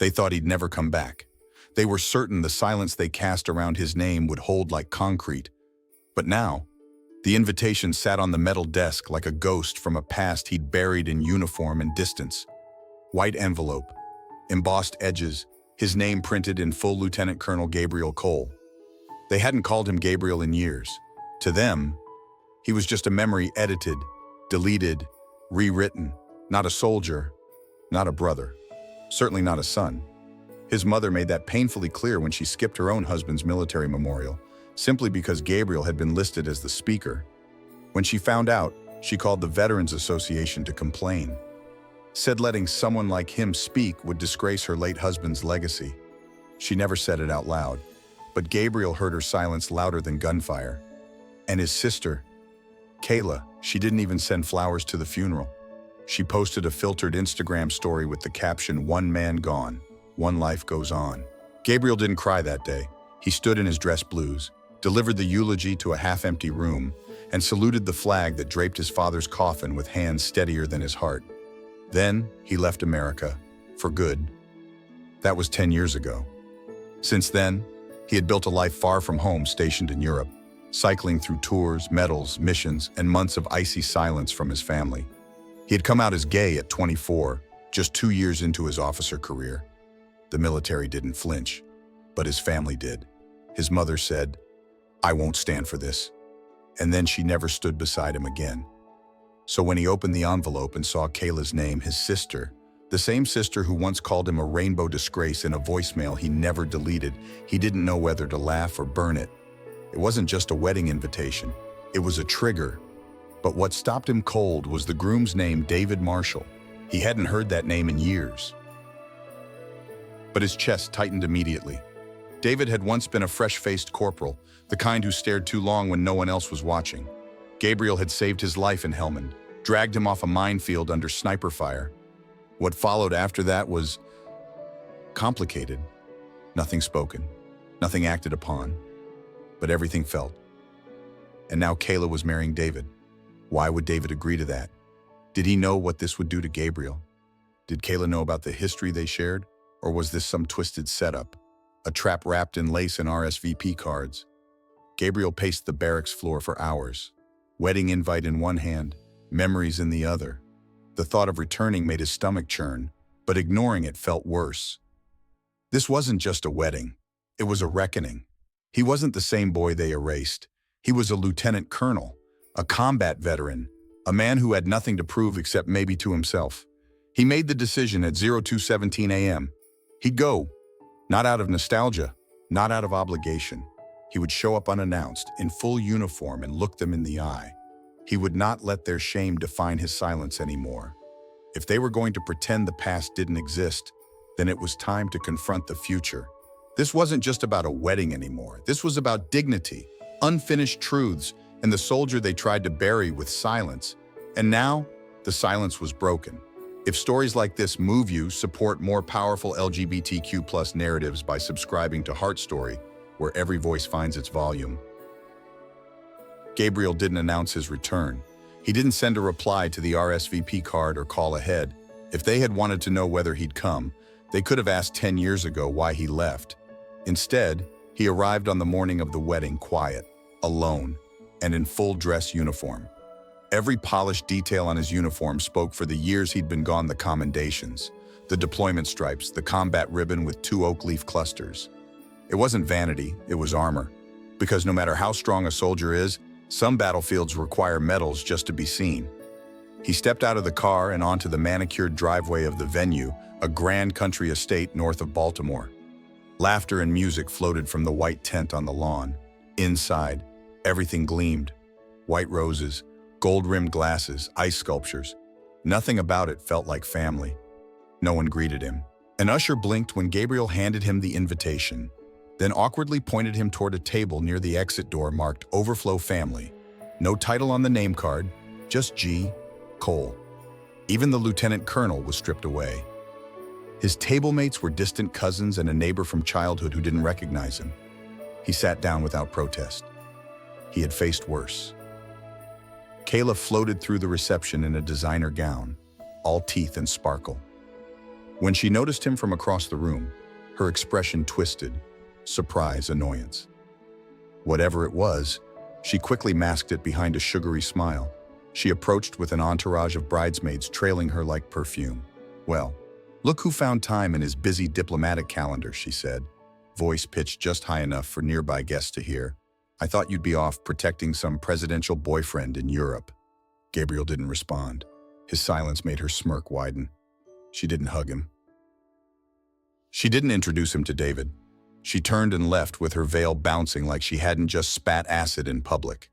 They thought he'd never come back. They were certain the silence they cast around his name would hold like concrete. But now, the invitation sat on the metal desk like a ghost from a past he'd buried in uniform and distance. White envelope, embossed edges, his name printed in full Lieutenant Colonel Gabriel Cole. They hadn't called him Gabriel in years. To them, he was just a memory edited, deleted, rewritten. Not a soldier, not a brother, certainly not a son. His mother made that painfully clear when she skipped her own husband's military memorial, simply because Gabriel had been listed as the speaker. When she found out, she called the Veterans Association to complain. Said letting someone like him speak would disgrace her late husband's legacy. She never said it out loud, but Gabriel heard her silence louder than gunfire. And his sister, Kayla, she didn't even send flowers to the funeral. She posted a filtered Instagram story with the caption, "One man gone, one life goes on." Gabriel didn't cry that day. He stood in his dress blues, delivered the eulogy to a half-empty room, and saluted the flag that draped his father's coffin with hands steadier than his heart. Then he left America, for good. That was 10 years ago. Since then, he had built a life far from home, stationed in Europe, cycling through tours, medals, missions, and months of icy silence from his family. He had come out as gay at 24, just 2 years into his officer career. The military didn't flinch, but his family did. His mother said, "I won't stand for this." And then she never stood beside him again. So when he opened the envelope and saw Kayla's name, his sister, the same sister who once called him a rainbow disgrace in a voicemail he never deleted, he didn't know whether to laugh or burn it. It wasn't just a wedding invitation. It was a trigger. But what stopped him cold was the groom's name, David Marshall. He hadn't heard that name in years. But his chest tightened immediately. David had once been a fresh-faced corporal, the kind who stared too long when no one else was watching. Gabriel had saved his life in Helmand, dragged him off a minefield under sniper fire. What followed after that was complicated. Nothing spoken, nothing acted upon, but everything felt. And now Kayla was marrying David. Why would David agree to that? Did he know what this would do to Gabriel? Did Kayla know about the history they shared? Or was this some twisted setup? A trap wrapped in lace and RSVP cards? Gabriel paced the barracks floor for hours. Wedding invite in one hand, memories in the other. The thought of returning made his stomach churn, but ignoring it felt worse. This wasn't just a wedding. It was a reckoning. He wasn't the same boy they erased. He was a lieutenant colonel, a combat veteran, a man who had nothing to prove except maybe to himself. He made the decision at 02:17 a.m. He'd go, not out of nostalgia, not out of obligation. He would show up unannounced, in full uniform, and look them in the eye. He would not let their shame define his silence anymore. If they were going to pretend the past didn't exist, then it was time to confront the future. This wasn't just about a wedding anymore. This was about dignity, unfinished truths, and the soldier they tried to bury with silence. And now, the silence was broken. If stories like this move you, support more powerful LGBTQ+ narratives by subscribing to Heart Story, where every voice finds its volume. Gabriel didn't announce his return. He didn't send a reply to the RSVP card or call ahead. If they had wanted to know whether he'd come, they could have asked 10 years ago why he left. Instead, he arrived on the morning of the wedding quiet, alone, and in full dress uniform. Every polished detail on his uniform spoke for the years he'd been gone: the commendations, the deployment stripes, the combat ribbon with 2 oak leaf clusters. It wasn't vanity, it was armor. Because no matter how strong a soldier is, some battlefields require medals just to be seen. He stepped out of the car and onto the manicured driveway of the venue, a grand country estate north of Baltimore. Laughter and music floated from the white tent on the lawn. Inside, everything gleamed. White roses, gold-rimmed glasses, ice sculptures. Nothing about it felt like family. No one greeted him. An usher blinked when Gabriel handed him the invitation, then awkwardly pointed him toward a table near the exit door marked Overflow Family. No title on the name card, just G. Cole. Even the lieutenant colonel was stripped away. His table mates were distant cousins and a neighbor from childhood who didn't recognize him. He sat down without protest. He had faced worse. Kayla floated through the reception in a designer gown, all teeth and sparkle. When she noticed him from across the room, her expression twisted, surprise, annoyance. Whatever it was, she quickly masked it behind a sugary smile. She approached with an entourage of bridesmaids trailing her like perfume. "Well, look who found time in his busy diplomatic calendar," she said, voice pitched just high enough for nearby guests to hear. "I thought you'd be off protecting some presidential boyfriend in Europe." Gabriel didn't respond. His silence made her smirk widen. She didn't hug him. She didn't introduce him to David. She turned and left with her veil bouncing like she hadn't just spat acid in public.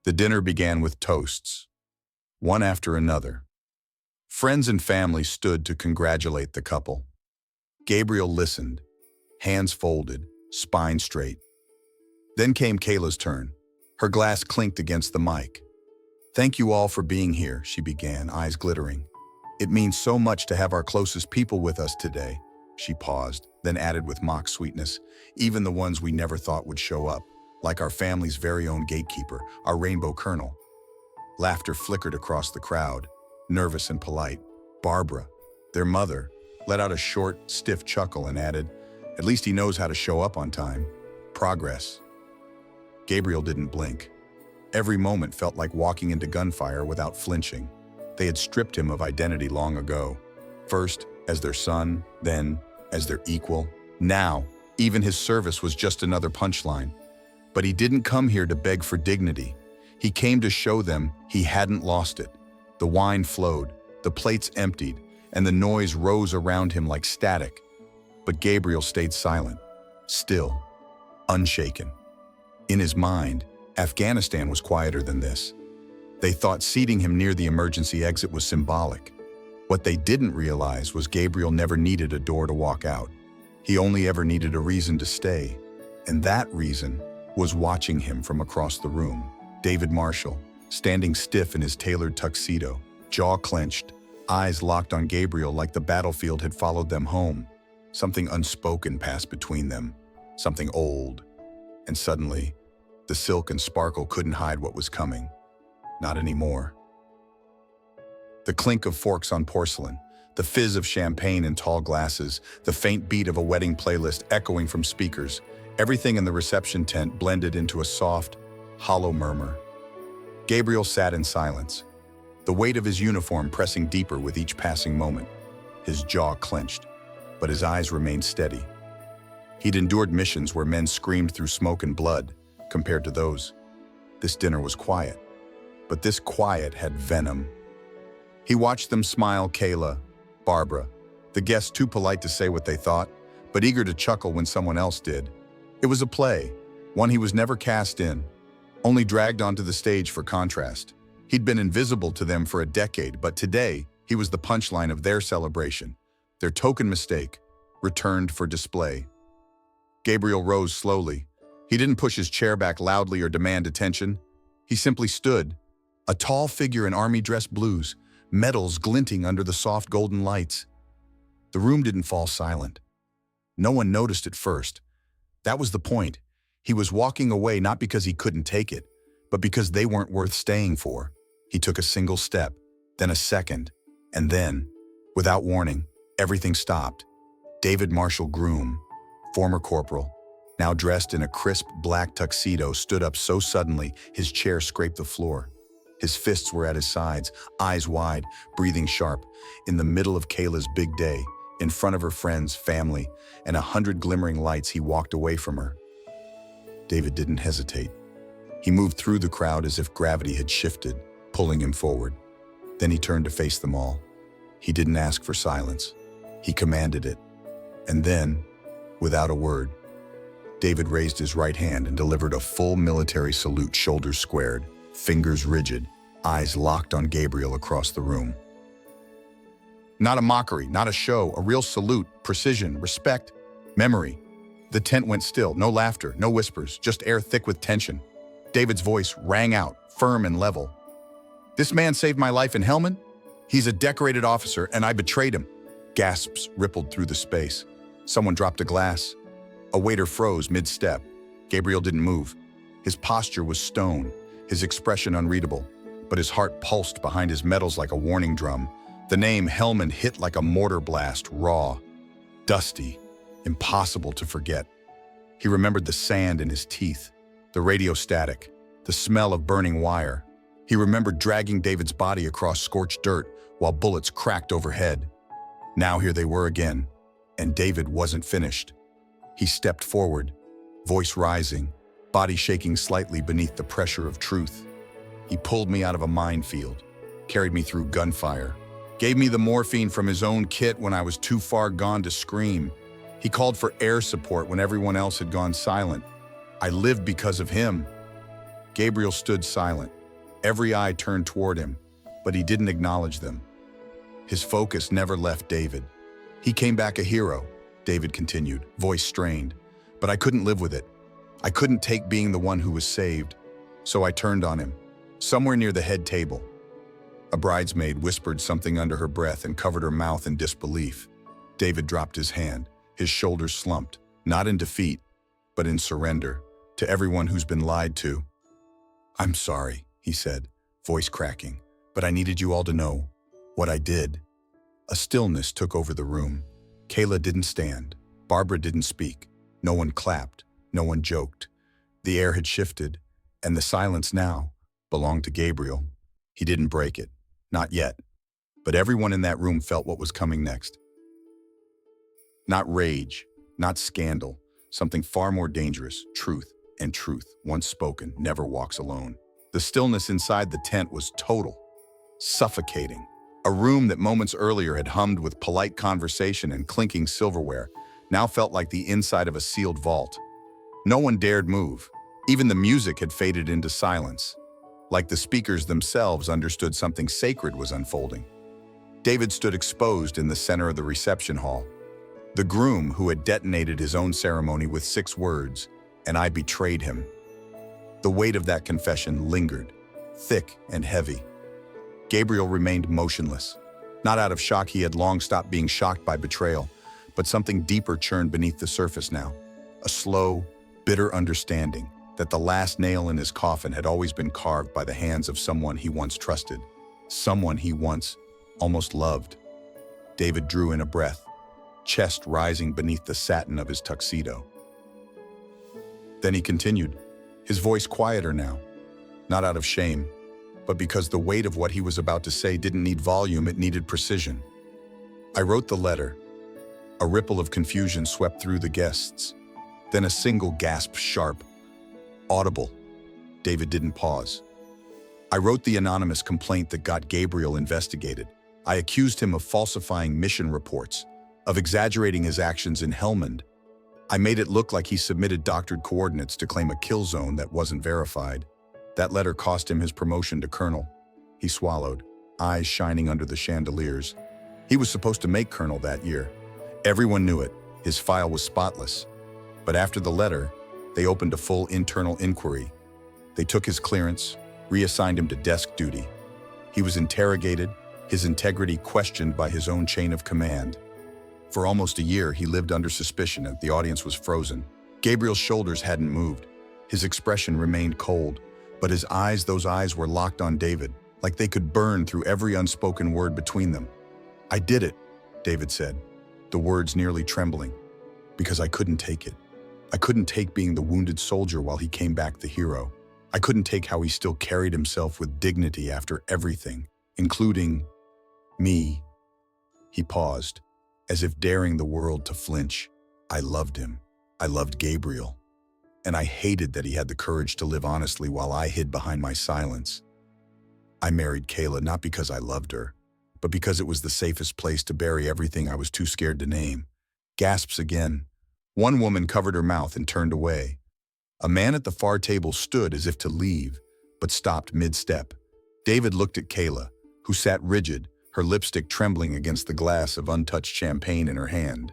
The dinner began with toasts, one after another. Friends and family stood to congratulate the couple. Gabriel listened, hands folded, spine straight. Then came Kayla's turn. Her glass clinked against the mic. "Thank you all for being here," she began, eyes glittering. "It means so much to have our closest people with us today." She paused, then added with mock sweetness, "Even the ones we never thought would show up, like our family's very own gatekeeper, our rainbow colonel." Laughter flickered across the crowd, nervous and polite. Barbara, their mother, let out a short, stiff chuckle and added, "At least he knows how to show up on time. Progress." Gabriel didn't blink. Every moment felt like walking into gunfire without flinching. They had stripped him of identity long ago. First, as their son, then as their equal. Now, even his service was just another punchline. But he didn't come here to beg for dignity. He came to show them he hadn't lost it. The wine flowed, the plates emptied, and the noise rose around him like static. But Gabriel stayed silent, still, unshaken. In his mind, Afghanistan was quieter than this. They thought seating him near the emergency exit was symbolic. What they didn't realize was Gabriel never needed a door to walk out. He only ever needed a reason to stay. And that reason was watching him from across the room. David Marshall, standing stiff in his tailored tuxedo, jaw clenched, eyes locked on Gabriel like the battlefield had followed them home. Something unspoken passed between them, something old. And suddenly, the silk and sparkle couldn't hide what was coming. Not anymore. The clink of forks on porcelain, the fizz of champagne in tall glasses, the faint beat of a wedding playlist echoing from speakers, everything in the reception tent blended into a soft, hollow murmur. Gabriel sat in silence, the weight of his uniform pressing deeper with each passing moment. His jaw clenched, but his eyes remained steady. He'd endured missions where men screamed through smoke and blood, compared to those. This dinner was quiet, but this quiet had venom. He watched them smile, Kayla, Barbara, the guests too polite to say what they thought, but eager to chuckle when someone else did. It was a play, one he was never cast in, only dragged onto the stage for contrast. He'd been invisible to them for a decade, but today he was the punchline of their celebration. Their token mistake, returned for display. Gabriel rose slowly. He didn't push his chair back loudly or demand attention. He simply stood, a tall figure in army-dress blues, medals glinting under the soft golden lights. The room didn't fall silent. No one noticed at first. That was the point. He was walking away not because he couldn't take it, but because they weren't worth staying for. He took a single step, then a second, and then, without warning, everything stopped. David Marshall Groom, former corporal, now dressed in a crisp black tuxedo, stood up so suddenly his chair scraped the floor. His fists were at his sides, eyes wide, breathing sharp, in the middle of Kayla's big day, in front of her friends, family, and 100 glimmering lights. He walked away from her. David didn't hesitate. He moved through the crowd as if gravity had shifted, pulling him forward. Then he turned to face them all. He didn't ask for silence. He commanded it. And then, without a word, David raised his right hand and delivered a full military salute, shoulders squared, fingers rigid, eyes locked on Gabriel across the room. Not a mockery, not a show, a real salute, precision, respect, memory. The tent went still, no laughter, no whispers, just air thick with tension. David's voice rang out, firm and level. "This man saved my life in Helmand. He's a decorated officer, and I betrayed him." Gasps rippled through the space. Someone dropped a glass. A waiter froze mid-step. Gabriel didn't move. His posture was stone, his expression unreadable, but his heart pulsed behind his medals like a warning drum. The name Helmand hit like a mortar blast, raw, dusty, impossible to forget. He remembered the sand in his teeth, the radio static, the smell of burning wire. He remembered dragging David's body across scorched dirt while bullets cracked overhead. Now here they were again, and David wasn't finished. He stepped forward, voice rising, body shaking slightly beneath the pressure of truth. He pulled me out of a minefield, carried me through gunfire, gave me the morphine from his own kit when I was too far gone to scream. He called for air support when everyone else had gone silent. I lived because of him. Gabriel stood silent, every eye turned toward him, but he didn't acknowledge them. His focus never left David. He came back a hero, David continued, voice strained, but I couldn't live with it. I couldn't take being the one who was saved, so I turned on him, somewhere near the head table. A bridesmaid whispered something under her breath and covered her mouth in disbelief. David dropped his hand, his shoulders slumped, not in defeat, but in surrender, to everyone who's been lied to. "I'm sorry," he said, voice cracking, "but I needed you all to know what I did." A stillness took over the room. Kayla didn't stand. Barbara didn't speak. No one clapped. No one joked. The air had shifted, and the silence now belonged to Gabriel. He didn't break it. Not yet. But everyone in that room felt what was coming next. Not rage, not scandal, something far more dangerous, truth. And truth, once spoken, never walks alone. The stillness inside the tent was total, suffocating. A room that moments earlier had hummed with polite conversation and clinking silverware now felt like the inside of a sealed vault. No one dared move. Even the music had faded into silence, like the speakers themselves understood something sacred was unfolding. David stood exposed in the center of the reception hall. The groom who had detonated his own ceremony with 6 words, "And I betrayed him." The weight of that confession lingered, thick and heavy. Gabriel remained motionless. Not out of shock, he had long stopped being shocked by betrayal, but something deeper churned beneath the surface now. A slow, bitter understanding that the last nail in his coffin had always been carved by the hands of someone he once trusted, someone he once almost loved. David drew in a breath, chest rising beneath the satin of his tuxedo. Then he continued, his voice quieter now, not out of shame, but because the weight of what he was about to say didn't need volume, it needed precision. "I wrote the letter." A ripple of confusion swept through the guests. Then a single gasp, sharp, audible. David didn't pause. "I wrote the anonymous complaint that got Gabriel investigated. I accused him of falsifying mission reports, of exaggerating his actions in Helmand. I made it look like he submitted doctored coordinates to claim a kill zone that wasn't verified. That letter cost him his promotion to colonel." He swallowed, eyes shining under the chandeliers. He was supposed to make colonel that year. Everyone knew it. His file was spotless. But after the letter, they opened a full internal inquiry. They took his clearance, reassigned him to desk duty. He was interrogated, his integrity questioned by his own chain of command. For almost a year, he lived under suspicion and the audience was frozen. Gabriel's shoulders hadn't moved. His expression remained cold, but his eyes, those eyes were locked on David, like they could burn through every unspoken word between them. "I did it," David said, the words nearly trembling, "because I couldn't take it. I couldn't take being the wounded soldier while he came back the hero. I couldn't take how he still carried himself with dignity after everything, including me." He paused, as if daring the world to flinch. "I loved him. I loved Gabriel. And I hated that he had the courage to live honestly while I hid behind my silence. I married Kayla not because I loved her, but because it was the safest place to bury everything I was too scared to name." Gasps again. One woman covered her mouth and turned away. A man at the far table stood as if to leave, but stopped mid-step. David looked at Kayla, who sat rigid, her lipstick trembling against the glass of untouched champagne in her hand.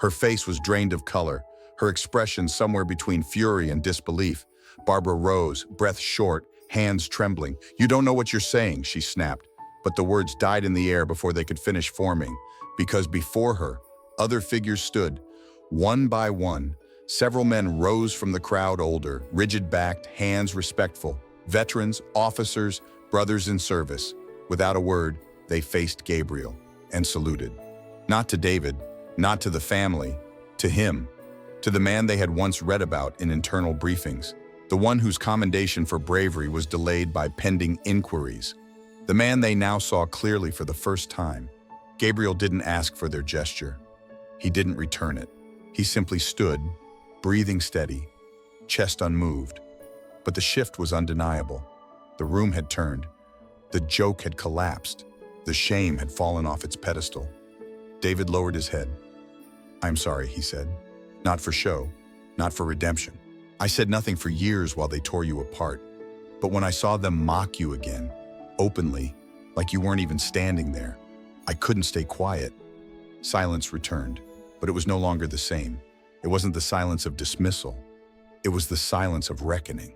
Her face was drained of color, her expression somewhere between fury and disbelief. Barbara rose, breath short, hands trembling. "You don't know what you're saying," she snapped, but the words died in the air before they could finish forming, because before her, other figures stood. One by one, several men rose from the crowd, older, rigid-backed, hands respectful, veterans, officers, brothers in service. Without a word, they faced Gabriel and saluted. Not to David, not to the family, to him, to the man they had once read about in internal briefings, the one whose commendation for bravery was delayed by pending inquiries, the man they now saw clearly for the first time. Gabriel didn't ask for their gesture. He didn't return it. He simply stood, breathing steady, chest unmoved. But the shift was undeniable. The room had turned. The joke had collapsed. The shame had fallen off its pedestal. David lowered his head. "I'm sorry," he said. "Not for show, not for redemption. I said nothing for years while they tore you apart. But when I saw them mock you again, openly, like you weren't even standing there, I couldn't stay quiet." Silence returned, but it was no longer the same. It wasn't the silence of dismissal. It was the silence of reckoning.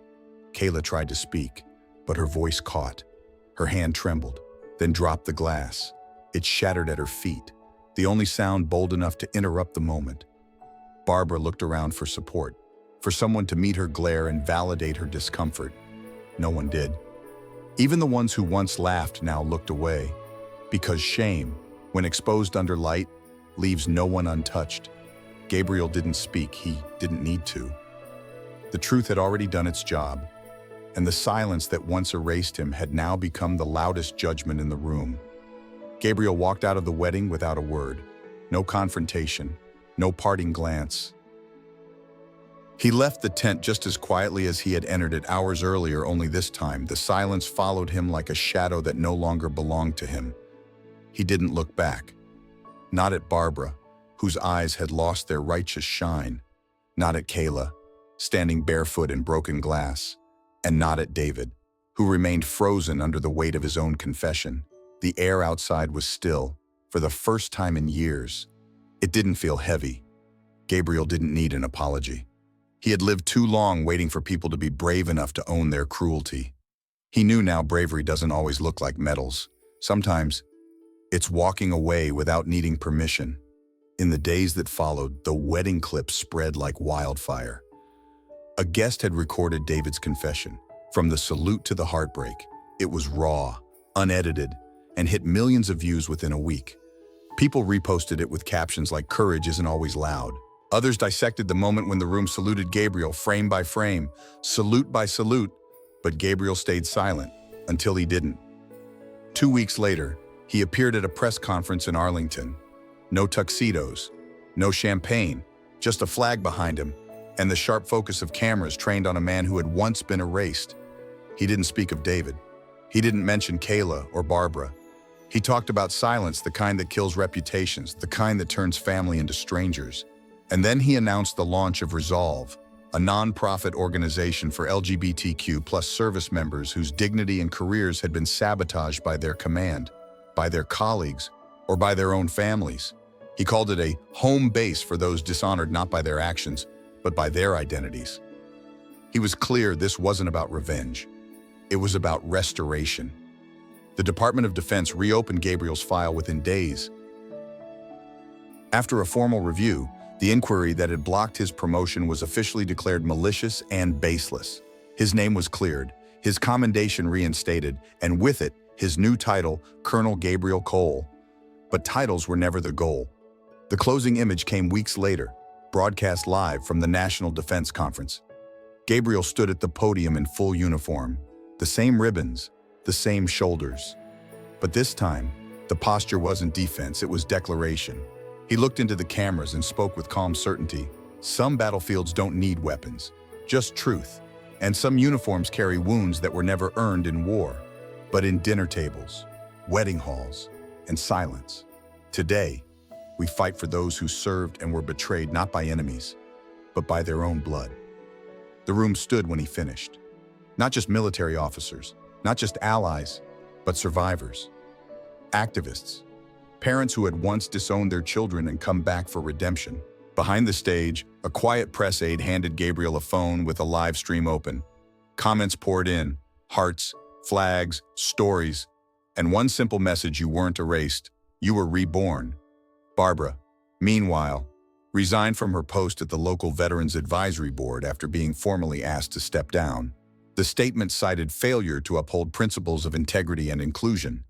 Kayla tried to speak, but her voice caught. Her hand trembled, then dropped the glass. It shattered at her feet, the only sound bold enough to interrupt the moment. Barbara looked around for support, for someone to meet her glare and validate her discomfort. No one did. Even the ones who once laughed now looked away, because shame, when exposed under light, leaves no one untouched. Gabriel didn't speak. He didn't need to. The truth had already done its job, and the silence that once erased him had now become the loudest judgment in the room. Gabriel walked out of the wedding without a word. No confrontation, no parting glance. He left the tent just as quietly as he had entered it hours earlier, only this time the silence followed him like a shadow that no longer belonged to him. He didn't look back. Not at Barbara, whose eyes had lost their righteous shine. Not at Kayla, standing barefoot in broken glass. And not at David, who remained frozen under the weight of his own confession. The air outside was still, for the first time in years. It didn't feel heavy. Gabriel didn't need an apology. He had lived too long waiting for people to be brave enough to own their cruelty. He knew now bravery doesn't always look like medals. Sometimes, it's walking away without needing permission. In the days that followed, the wedding clips spread like wildfire. A guest had recorded David's confession. From the salute to the heartbreak, it was raw, unedited, and hit millions of views within a week. People reposted it with captions like "Courage isn't always loud." Others dissected the moment when the room saluted Gabriel frame by frame, salute by salute, but Gabriel stayed silent until he didn't. 2 weeks later, he appeared at a press conference in Arlington. No tuxedos, no champagne, just a flag behind him, and the sharp focus of cameras trained on a man who had once been erased. He didn't speak of David. He didn't mention Kayla or Barbara. He talked about silence, the kind that kills reputations, the kind that turns family into strangers. And then he announced the launch of Resolve, a non-profit organization for LGBTQ+ service members whose dignity and careers had been sabotaged by their command, by their colleagues, or by their own families. He called it a home base for those dishonored not by their actions, but by their identities. He was clear this wasn't about revenge. It was about restoration. The Department of Defense reopened Gabriel's file within days. After a formal review, the inquiry that had blocked his promotion was officially declared malicious and baseless. His name was cleared, his commendation reinstated, and with it, his new title, Colonel Gabriel Cole. But titles were never the goal. The closing image came weeks later, broadcast live from the National Defense Conference. Gabriel stood at the podium in full uniform, the same ribbons, the same shoulders. But this time, the posture wasn't defense, it was declaration. He looked into the cameras and spoke with calm certainty. Some battlefields don't need weapons, just truth. And some uniforms carry wounds that were never earned in war, but in dinner tables, wedding halls, and silence. Today, we fight for those who served and were betrayed not by enemies, but by their own blood. The room stood when he finished. Not just military officers, not just allies, but survivors, activists, parents who had once disowned their children and come back for redemption. Behind the stage, a quiet press aide handed Gabriel a phone with a live stream open. Comments poured in, hearts, flags, stories, and one simple message: you weren't erased, you were reborn. Barbara, meanwhile, resigned from her post at the local Veterans Advisory Board after being formally asked to step down. The statement cited failure to uphold principles of integrity and inclusion.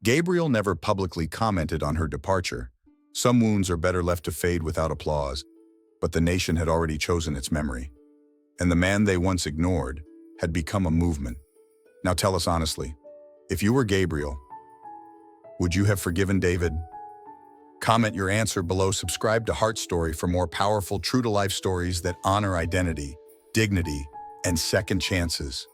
Gabriel never publicly commented on her departure. Some wounds are better left to fade without applause, but the nation had already chosen its memory. And the man they once ignored had become a movement. Now tell us honestly, if you were Gabriel, would you have forgiven David? Comment your answer below. Subscribe to Heart Story for more powerful, true-to-life stories that honor identity, dignity, and second chances.